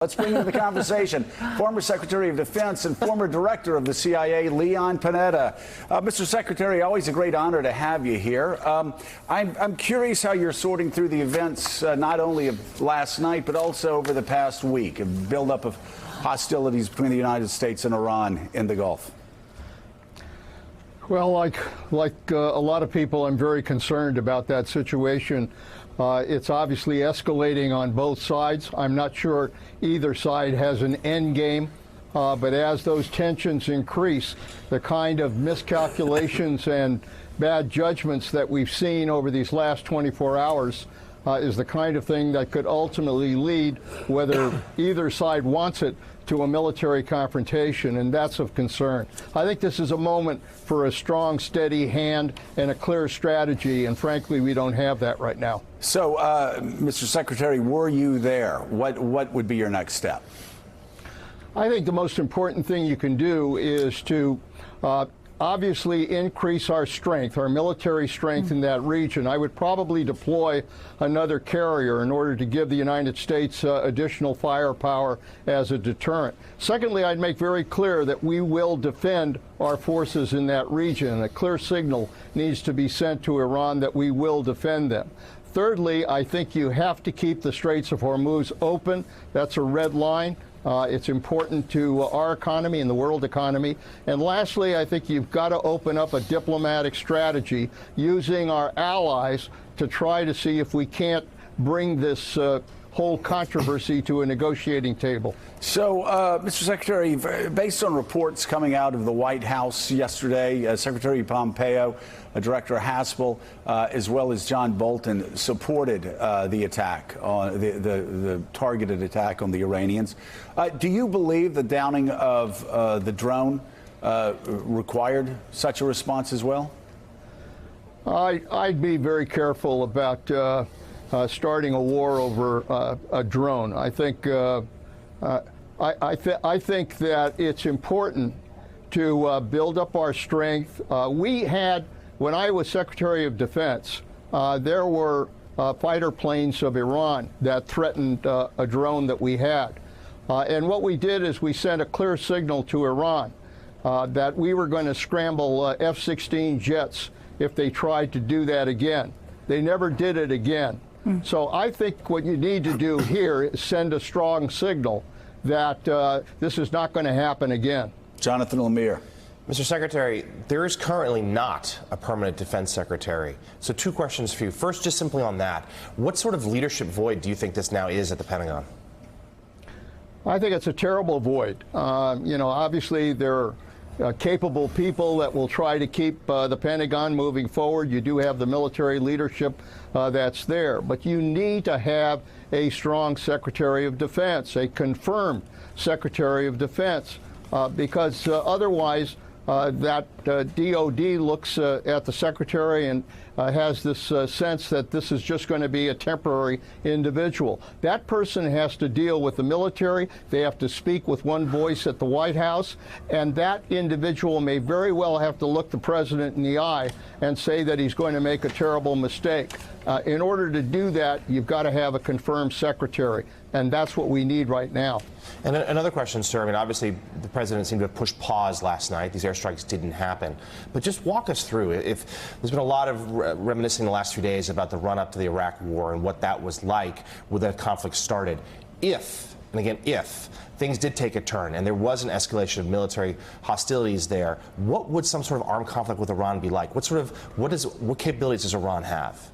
Let's bring into the conversation former Secretary of Defense and former Director of the CIA, Leon Panetta. Mr. Secretary, always a great honor to have you here. I'm curious how you're sorting through the events, not only of last night, but also over the past week, a buildup of hostilities between the United States and Iran in the Gulf. Well, like a lot of people, I'm very concerned about that situation. It's obviously escalating on both sides. I'm not sure either side has an end game, but as those tensions increase, the kind of miscalculations and bad judgments that we've seen over these last 24 hours is the kind of thing that could ultimately lead, whether either side wants it, to a military confrontation, and that's of concern. I think this is a moment for a strong, steady hand and a clear strategy, and frankly, we don't have that right now. So, Mr. Secretary, were you there? What would be your next step? I think the most important thing you can do is to obviously increase our strength, our military strength in that region. I would probably deploy another carrier in order to give the United States additional firepower as a deterrent. Secondly, I'd make very clear that we will defend our forces in that region. A clear signal needs to be sent to Iran that we will defend them. Thirdly, I think you have to keep the Straits of Hormuz open. That's a red line. It's important to our economy and the world economy. And lastly, I think you've got to open up a diplomatic strategy using our allies to try to see if we can't bring this whole controversy to a negotiating table. So, Mr. Secretary, based on reports coming out of the White House yesterday, Secretary Pompeo, Director Haspel, as well as John Bolton supported the attack, the targeted attack on the Iranians. Do you believe the downing of the drone required such a response as well? I'd be very careful about starting a war over a drone. I think I think that it's important to build up our strength. We had, when I was Secretary of Defense, there were fighter planes of Iran that threatened a drone that we had. And what we did is we sent a clear signal to Iran that we were going to scramble F-16 jets if they tried to do that again. They never did it again. So I think what you need to do here is send a strong signal that this is not going to happen again. Jonathan Lemire. Mr. Secretary, there is currently not a permanent defense secretary. So two questions for you. First, just simply on that, what sort of leadership void do you think this now is at the Pentagon? I think it's a terrible void. You know, obviously there are capable people that will try to keep the Pentagon moving forward. You do have the military leadership that's there, but you need to have a strong Secretary of Defense, a confirmed Secretary of Defense, because otherwise that DOD looks at the Secretary and has this sense that this is just going to be a temporary individual. That person has to deal with the military. They have to speak with one voice at the White House, and that individual may very well have to look the president in the eye and say that he's going to make a terrible mistake. In order to do that, you've got to have a confirmed secretary, and that's what we need right now. And another question, sir. I mean, obviously, the president seemed to have pushed pause last night. These airstrikes didn't happen. But just walk us through. If there's been a lot of reminiscing the last few days about the run-up to the Iraq War and what that was like when that conflict started. If, and again, if things did take a turn and there was an escalation of military hostilities there, what would some sort of armed conflict with Iran be like? What capabilities does Iran have?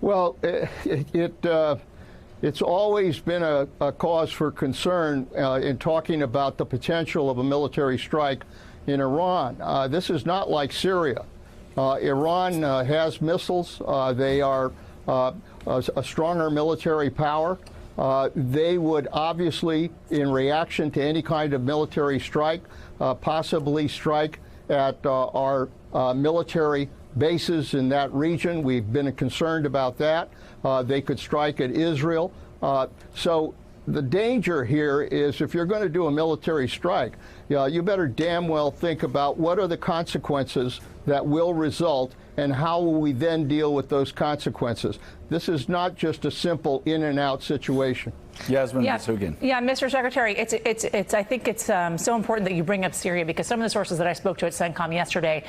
Well, it's always been a cause for concern in talking about the potential of a military strike in Iran. This is not like Syria. Iran has missiles. They are a stronger military power. They would obviously, in reaction to any kind of military strike, possibly strike at our military bases in that region. We've been concerned about that. They could strike at Israel. So the danger here is if you're going to do a military strike, you better damn well think about what are the consequences that will result and how will we then deal with those consequences. This is not just a simple in and out situation. Yasmin Yeah, Masougian. yeah, Mr. Secretary, I think it's so important that you bring up Syria, because some of the sources that I spoke to at CENTCOM yesterday,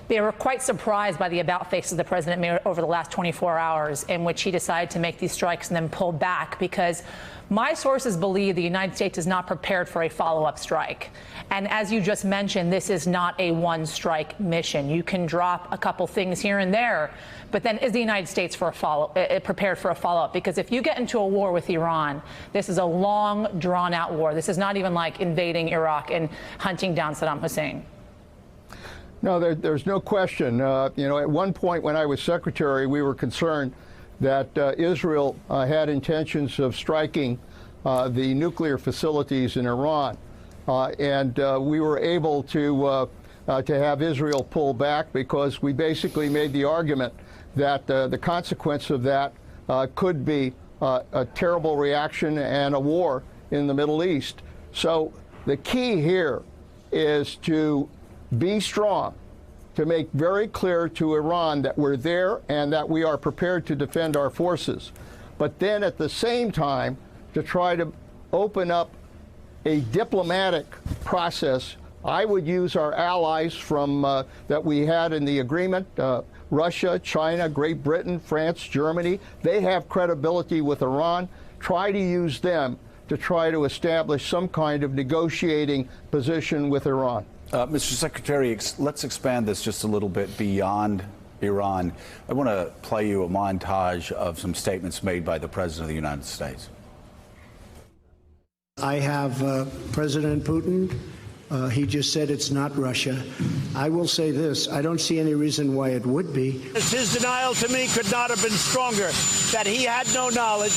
they were quite surprised by the about faces the president made over the last 24 hours, in which he decided to make these strikes and then pull back, because my sources believe the United States is not prepared for a follow-up strike. And as you just mentioned, this is not a one-strike mission. You can drop a couple things here and there, but then is the United States prepared for a follow-up? Because if you get into a war with Iran, this is a long, drawn-out war. This is not even like invading Iraq and hunting down Saddam Hussein. No, there's no question. At one point when I was secretary, we were concerned that Israel had intentions of striking the nuclear facilities in Iran. And we were able to have Israel pull back because we basically made the argument that the consequence of that could be a terrible reaction and a war in the Middle East. So the key here is to be strong, to make very clear to Iran that we're there and that we are prepared to defend our forces. But then at the same time, to try to open up a diplomatic process. I would use our allies from that we had in the agreement, Russia, China, Great Britain, France, Germany. They have credibility with Iran. Try to use them to try to establish some kind of negotiating position with Iran. Mr. Secretary, let's expand this just a little bit beyond Iran. I want to play you a montage of some statements made by the President of the United States. I have President Putin. He just said it's not Russia. I will say this. I don't see any reason why it would be. His denial to me could not have been stronger, that he had no knowledge,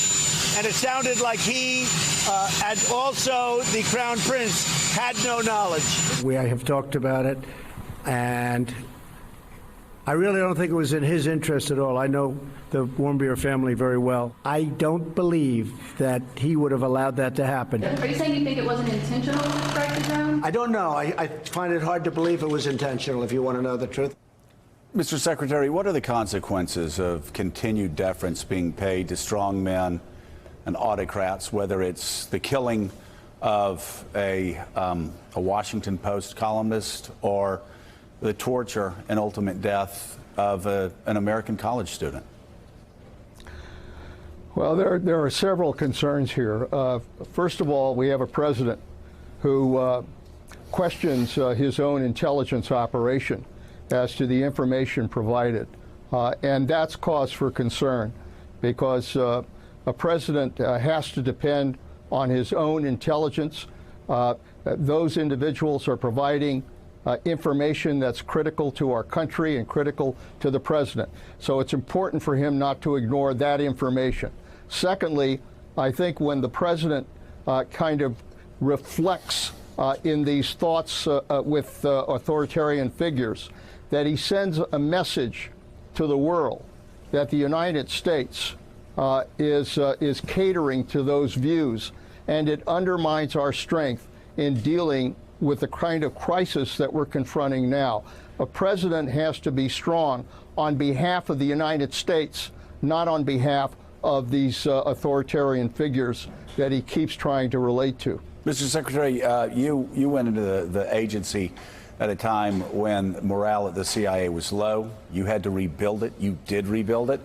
and it sounded like he and also the Crown Prince had no knowledge. We have talked about it, and I really don't think it was in his interest at all. I know the Warmbier family very well. I don't believe that he would have allowed that to happen. Are you saying you think it wasn't intentional to strike the ground? I don't know. I find it hard to believe it was intentional, if you want to know the truth. Mr. Secretary, what are the consequences of continued deference being paid to strong men and autocrats, whether it's the killing of a Washington Post columnist or the torture and ultimate death of an American college student? Well, there are several concerns here. First of all, we have a president who questions his own intelligence operation as to the information provided. And that's cause for concern, because a president has to depend on his own intelligence. Those individuals are providing information that's critical to our country and critical to the president. So it's important for him not to ignore that information. Secondly, I think when the president kind of reflects in these thoughts with authoritarian figures, that he sends a message to the world that the United States is catering to those views, and it undermines our strength in dealing with the kind of crisis that we're confronting now. A president has to be strong on behalf of the United States, not on behalf of these authoritarian figures that he keeps trying to relate to. Mr. Secretary, you went into the agency at a time when morale at the CIA was low. You had to rebuild it. You did rebuild it.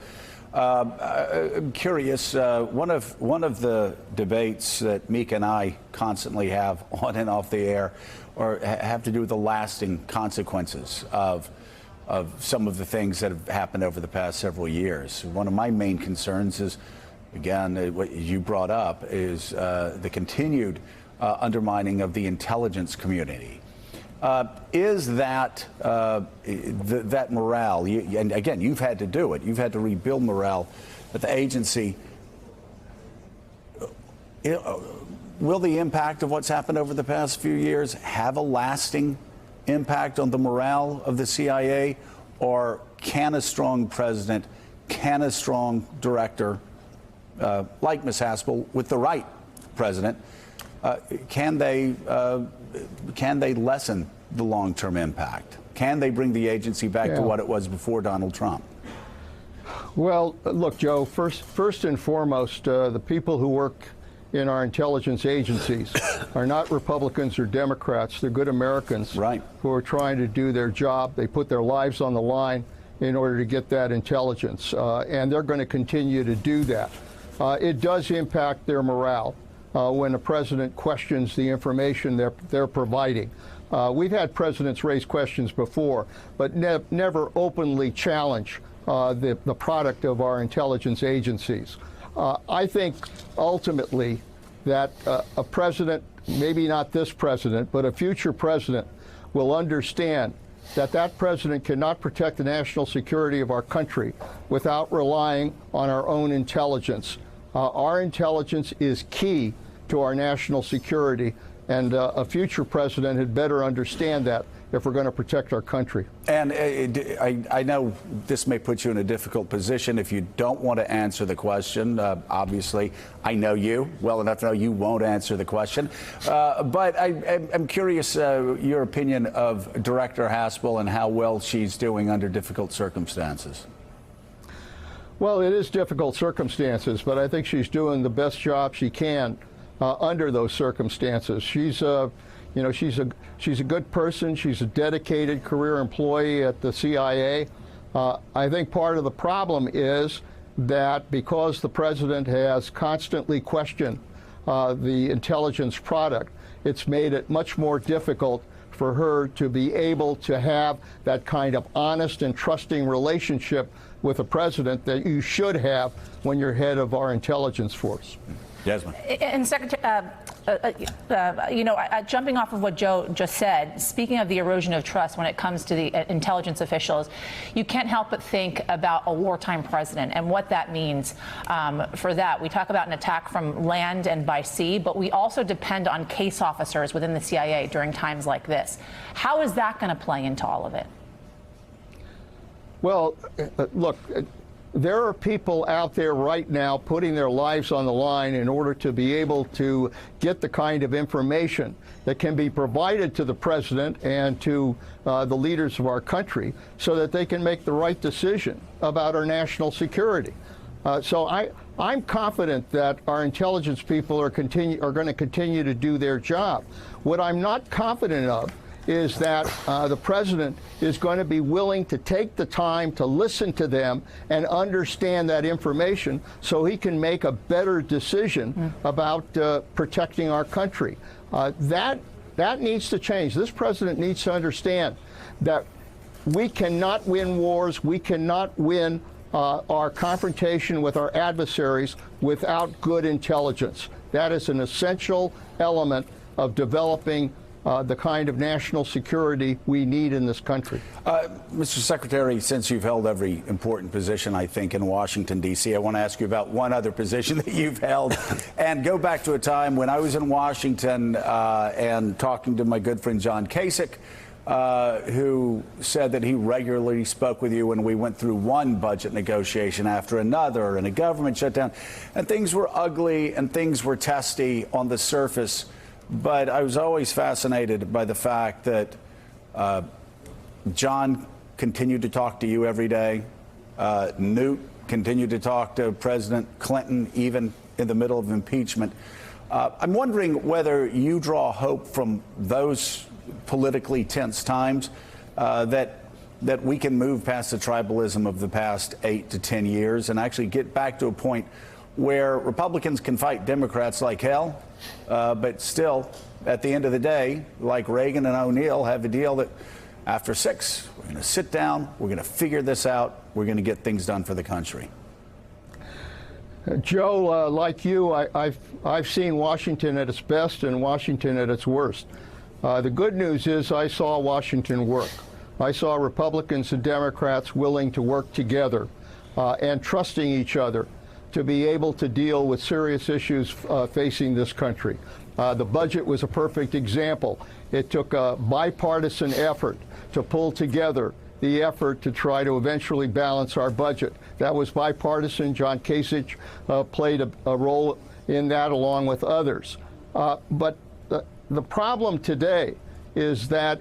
I'm curious, one of the debates that Mika and I constantly have on and off the air have to do with the lasting consequences of some of the things that have happened over the past several years. One of my main concerns is, again, what you brought up, is the continued undermining of the intelligence community. Is that that morale, and again, you've had to do it, you've had to rebuild morale at the agency. Will the impact of what's happened over the past few years have a lasting impact on the morale of the CIA, or can a strong president, can a strong director like Ms. Haspel, with the right president, can they lessen the long-term impact? Can they bring the agency back to what it was before Donald Trump? Well, look, Joe, first and foremost, the people who work in our intelligence agencies are not Republicans or Democrats. They're good Americans who are trying to do their job. They put their lives on the line in order to get that intelligence, and they're going to continue to do that. It does impact their morale when the president questions the information they're providing. We've had presidents raise questions before, but never openly challenge the product of our intelligence agencies. I think ultimately that a president, maybe not this president, but a future president, will understand that that president cannot protect the national security of our country without relying on our own intelligence. Our intelligence is key to our national security, and a future president had better understand that if we're going to protect our country. And I know this may put you in a difficult position if you don't want to answer the question. Obviously, I know you well enough to know you won't answer the question. But I'm curious your opinion of Director Haspel and how well she's doing under difficult circumstances. Well, it is difficult circumstances, but I think she's doing the best job she can under those circumstances. She's a good person. She's a dedicated career employee at the CIA. I think part of the problem is that because the president has constantly questioned the intelligence product, it's made it much more difficult for her to be able to have that kind of honest and trusting relationship with the president that you should have when you're head of our intelligence force. Desmond. And Secretary, jumping off of what Joe just said, speaking of the erosion of trust when it comes to the intelligence officials, you can't help but think about a wartime president and what that means for that. We talk about an attack from land and by sea, but we also depend on case officers within the CIA during times like this. How is that going to play into all of it? Well, look, there are people out there right now putting their lives on the line in order to be able to get the kind of information that can be provided to the president and to the leaders of our country so that they can make the right decision about our national security. So I'm confident that our intelligence people are going to continue to do their job. What I'm not confident of is that the president is going to be willing to take the time to listen to them and understand that information so he can make a better decision about protecting our country. That needs to change. This president needs to understand that we cannot win wars, we cannot win our confrontation with our adversaries without good intelligence. That is an essential element of developing the kind of national security we need in this country. Mr. Secretary, since you've held every important position, I think, in Washington, D.C., I want to ask you about one other position that you've held and go back to a time when I was in Washington and talking to my good friend John Kasich, who said that he regularly spoke with you when we went through one budget negotiation after another and a government shutdown, and things were ugly and things were testy on the surface. But I was always fascinated by the fact that John continued to talk to you every day. Newt continued to talk to President Clinton, even in the middle of impeachment. I'm wondering whether you draw hope from those politically tense times that we can move past the tribalism of the past 8 to 10 years and actually get back to a point where Republicans can fight Democrats like hell, but still, at the end of the day, like Reagan and O'Neill, have a deal that after 6, we're going to sit down, we're going to figure this out, we're going to get things done for the country. Joe, like you, I've seen Washington at its best and Washington at its worst. The good news is I saw Washington work. I saw Republicans and Democrats willing to work together and trusting each other to be able to deal with serious issues facing this country. The budget was a perfect example. It took a bipartisan effort to pull together the effort to try to eventually balance our budget. That was bipartisan. John Kasich played a role in that along with others. But the problem today is that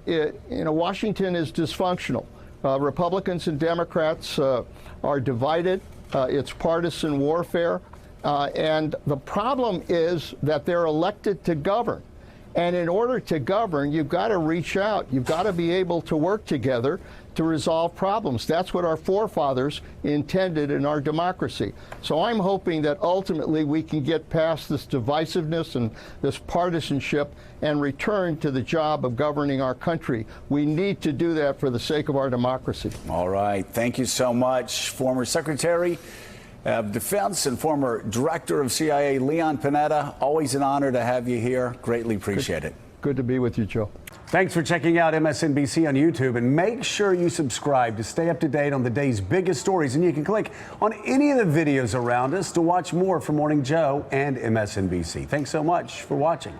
Washington is dysfunctional. Republicans and Democrats are divided. It's partisan warfare. And the problem is that they're elected to govern. And in order to govern, you've got to reach out. You've got to be able to work together to resolve problems. That's what our forefathers intended in our democracy. So I'm hoping that ultimately we can get past this divisiveness and this partisanship and return to the job of governing our country. We need to do that for the sake of our democracy. All right. Thank you so much, former Secretary of Defense and former Director of CIA, Leon Panetta. Always an honor to have you here. Greatly appreciate it. Good to be with you, Joe. Thanks for checking out MSNBC on YouTube, and make sure you subscribe to stay up to date on the day's biggest stories. And you can click on any of the videos around us to watch more from Morning Joe and MSNBC. Thanks so much for watching.